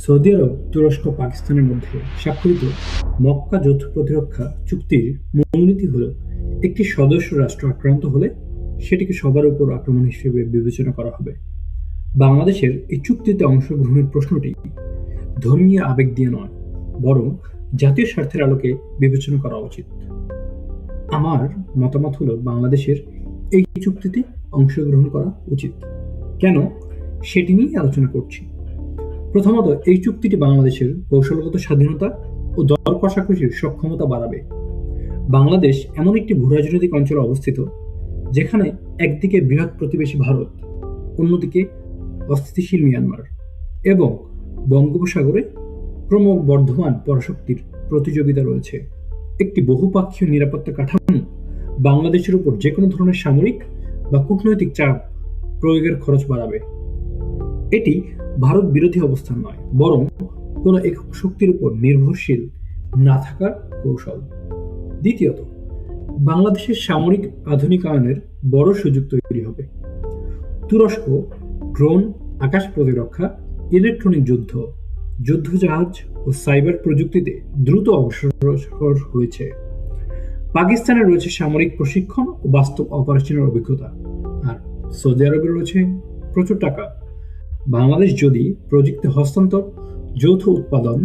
Saudi আরব, তুরস্ক, পাকিস্তানের মধ্যে স্বাক্ষরিত মক্কা যৌথ প্রতিরক্ষা চুক্তির মূলনীতি হল একটি সদস্য রাষ্ট্র আক্রান্ত হলে সেটিকে সবার উপর আক্রমণ হিসেবে বিবেচনা করা হবে। বাংলাদেশের এই চুক্তিতে অংশগ্রহণের প্রশ্নটি ধর্মীয় আবেগ দিয়ে নয়, বরং জাতীয় স্বার্থের আলোকে বিবেচনা করা উচিত। আমার মতামত হলো বাংলাদেশের এই চুক্তিতে অংশগ্রহণ করা উচিত। কেন, সেটি নিয়ে আলোচনা করছি। প্রথমত, এই চুক্তিটি বাংলাদেশের কৌশলগত স্বাধীনতা ও দর কষাকষির সক্ষমতা বাড়াবে। বাংলাদেশ এমন একটি ভূরাজনৈতিক অঞ্চলে অবস্থিত যেখানে একদিকে বৃহৎ প্রতিবেশী ভারত, অন্যদিকে অস্থিতিশীল মিয়ানমার এবং বঙ্গোপসাগরে ক্রমবর্ধমান পরাশক্তির প্রতিযোগিতা রয়েছে। একটি বহুপাক্ষীয় নিরাপত্তা কাঠামো বাংলাদেশের উপর যে কোনো ধরনের সামরিক বা কূটনৈতিক চাপ প্রয়োগের খরচ বাড়াবে। এটি ভারত বিরোধী অবস্থান নয়, বরং কোনো একক শক্তির উপর নির্ভরশীল না থাকার কৌশল। দ্বিতীয়ত, বাংলাদেশের সামরিক আধুনিকায়নের বড় সুযোগ তৈরি হবে। তুরস্ক ড্রোন, আকাশ প্রতিরক্ষা, ইলেকট্রনিক যুদ্ধ, যুদ্ধজাহাজ ও সাইবার প্রযুক্তিতে দ্রুত অগ্রসর হয়েছে। পাকিস্তানে রয়েছে সামরিক প্রশিক্ষণ ও বাস্তব অপারেশনের অভিজ্ঞতা, আর সৌদি আরবে রয়েছে প্রচুর টাকা। বাংলাদেশ যদি প্রযুক্তি হস্তান্তর, যৌথ উৎপাদন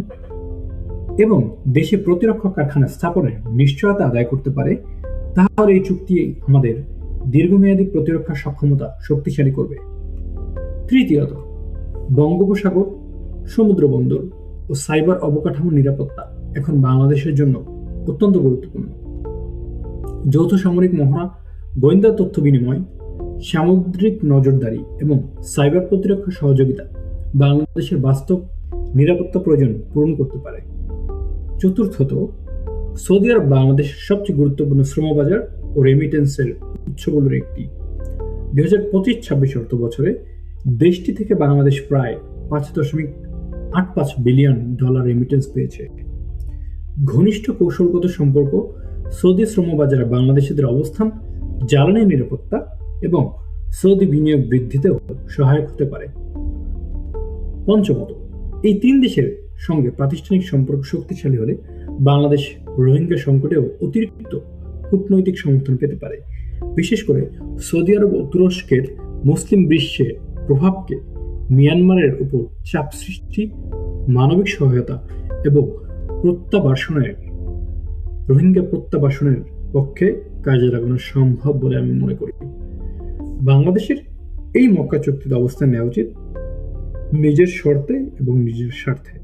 এবং দেশে প্রতিরক্ষা কারখানা স্থাপনের নিশ্চয়তা আদায় করতে পারে, তাহলে এই চুক্তি আমাদের দীর্ঘমেয়াদী প্রতিরক্ষা সক্ষমতা শক্তিশালী করবে। তৃতীয়ত, বঙ্গোপসাগর, সমুদ্র বন্দর ও সাইবার অবকাঠামো নিরাপত্তা এখন বাংলাদেশের জন্য অত্যন্ত গুরুত্বপূর্ণ। যৌথ সামরিক মহড়া, গোয়েন্দা তথ্য বিনিময়, সামুদ্রিক নজরদারি এবং সাইবার প্রতিরক্ষা সহযোগিতা বাংলাদেশের বাস্তব নিরাপত্তা প্রয়োজন পূরণ করতে পারে। চতুর্থত, সৌদি আরব বাংলাদেশের সবচেয়ে গুরুত্বপূর্ণ শ্রমবাজার ও রেমিটেন্সের উৎসগুলোর একটি। 2025-26 অর্থ বছরে দেশটি থেকে বাংলাদেশ প্রায় $5.85 বিলিয়ন রেমিটেন্স পেয়েছে। ঘনিষ্ঠ কৌশলগত সম্পর্ক, সৌদি শ্রমবাজারে বাংলাদেশিদের অবস্থান, জ্বালানি নিরাপত্তা এবং সৌদি বিনিয়োগ বৃদ্ধিতেও সহায়ক হতে পারে। পঞ্চমত, এই তিন দেশের সঙ্গে প্রাতিষ্ঠানিক সম্পর্ক শক্তিশালী হলে বাংলাদেশ রোহিঙ্গা সংকটেও অতিরিক্ত কূটনৈতিক সমর্থন পেতে পারে। বিশেষ করে সৌদি আরব ও তুরস্কের মুসলিম বিশ্বের প্রভাবকে মিয়ানমারের উপর চাপ সৃষ্টি, মানবিক সহায়তা এবং রোহিঙ্গা প্রত্যাবাসনের পক্ষে কাজে লাগানো সম্ভব বলে আমি মনে করি। বাংলাদেশের এই মক্কা চুক্তিতে অবস্থান নেওয়া উচিত নিজের শর্তে এবং নিজের স্বার্থে।